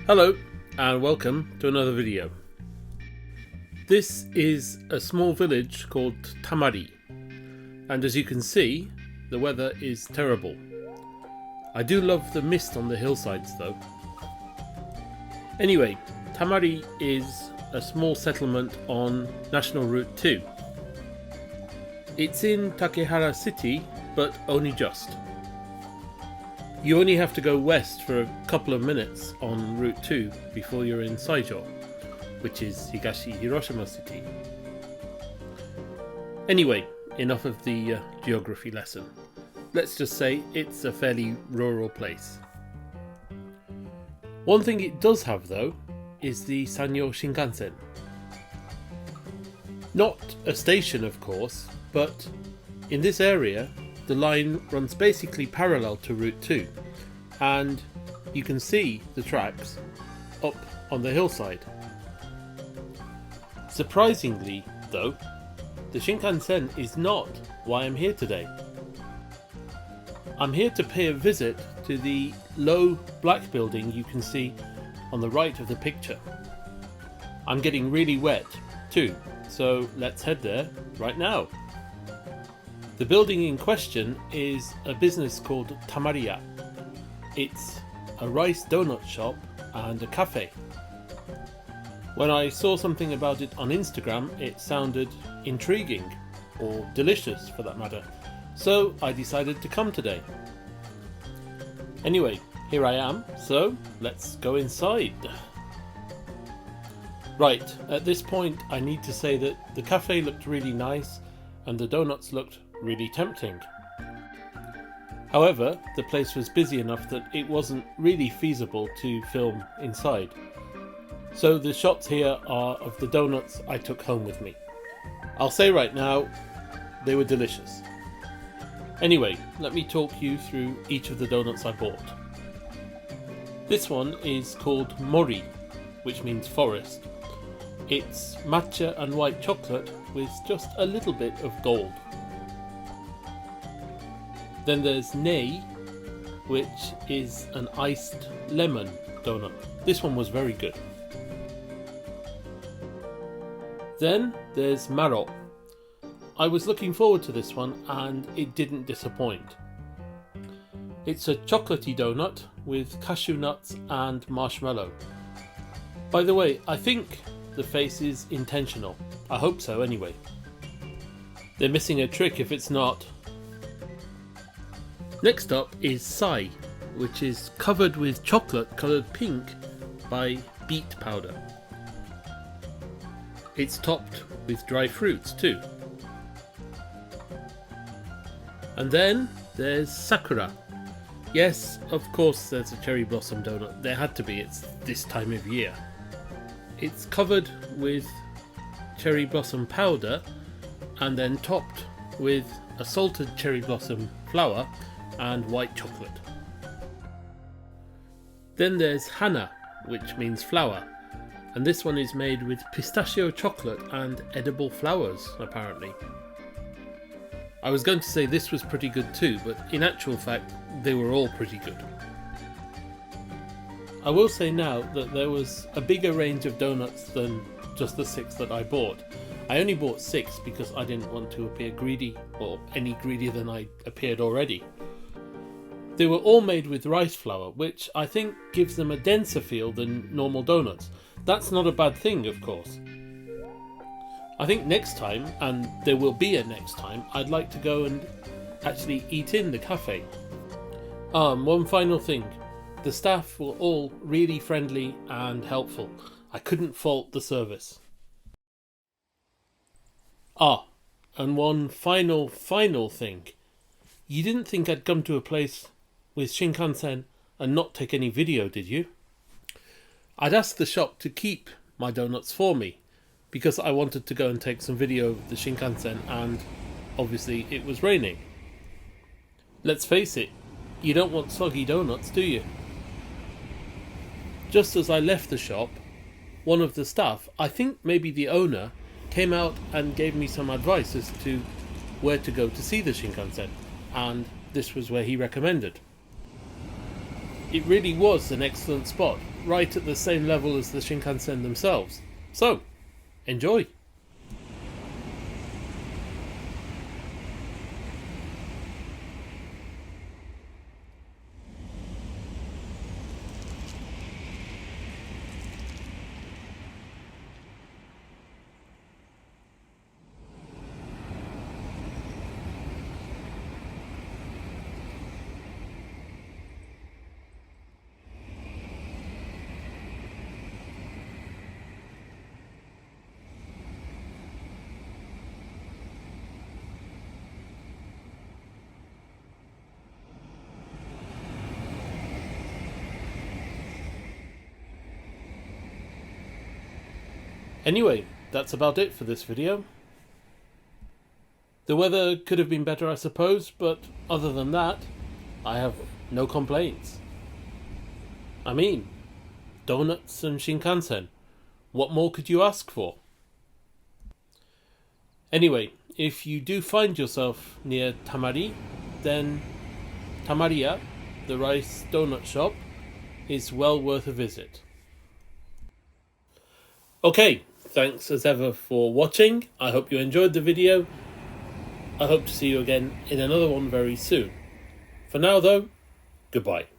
Hello and welcome to another video. This is a small village called Tamari, and as you can see, the weather is terrible. I do love the mist on the hillsides though. Anyway, Tamari is a small settlement on National Route 2. It's in Takehara City, but only just. You only have to go west for a couple of minutes on Route 2 before you're in Saijo, which is Hiroshima City. Anyway, enough of the geography lesson. Let's just say it's a fairly rural place. One thing it does have though is the Sanyo Shinkansen. Not a station of course, but in this area the line runs basically parallel to Route 2 and you can see the tracks up on the hillside. Surprisingly though, the Shinkansen is not why I'm here today. I'm here to pay a visit to the low black building you can see on the right of the picture. I'm getting really wet too, so let's head there right now. The building in question is a business called Tamari. It's a rice donut shop and a cafe. When I saw something about it on Instagram, it sounded intriguing, or delicious for that matter, so I decided to come today. Anyway, here I am, so let's go inside. Right, at this point I need to say that the cafe looked really nice and the donuts looked really tempting. However, the place was busy enough that it wasn't really feasible to film inside. So the shots here are of the donuts I took home with me. I'll say right now, they were delicious. Anyway, let me talk you through each of the donuts I bought. This one is called Mori, which means forest. It's matcha and white chocolate with just a little bit of gold. Then there's Nei, which is an iced lemon donut. This one was very good. Then there's Maro. I was looking forward to this one and it didn't disappoint. It's a chocolatey donut with cashew nuts and marshmallow. By the way, I think the face is intentional. I hope so anyway. They're missing a trick if it's not. Next up is Sai, which is covered with chocolate coloured pink by beet powder. It's topped with dry fruits too. And then there's Sakura. Yes, of course there's a cherry blossom donut. There had to be, it's this time of year. It's covered with cherry blossom powder and then topped with a salted cherry blossom flour and white chocolate. Then there's Hana, which means flower, and this one is made with pistachio chocolate and edible flowers apparently. I was going to say this was pretty good too, but in actual fact they were all pretty good. I will say now that there was a bigger range of donuts than just the 6 that I bought. I only bought 6 because I didn't want to appear greedy, or any greedier than I appeared already. They were all made with rice flour, which I think gives them a denser feel than normal donuts. That's not a bad thing, of course. I think next time, and there will be a next time, I'd like to go and actually eat in the cafe. One final thing. The staff were all really friendly and helpful. I couldn't fault the service. And one final thing. You didn't think I'd come to a place with Shinkansen and not take any video, did you? I'd asked the shop to keep my donuts for me because I wanted to go and take some video of the Shinkansen and obviously it was raining. Let's face it, you don't want soggy donuts, do you? Just as I left the shop, one of the staff, I think maybe the owner, came out and gave me some advice as to where to go to see the Shinkansen, and this was where he recommended. It really was an excellent spot, right at the same level as the Shinkansen themselves. So, enjoy! Anyway, that's about it for this video. The weather could have been better, I suppose, but other than that, I have no complaints. I mean, donuts and Shinkansen. What more could you ask for? Anyway, if you do find yourself near Tamari, then Tamariya, the rice donut shop, is well worth a visit. Okay, thanks as ever for watching. I hope you enjoyed the video. I hope to see you again in another one very soon. For now though, goodbye.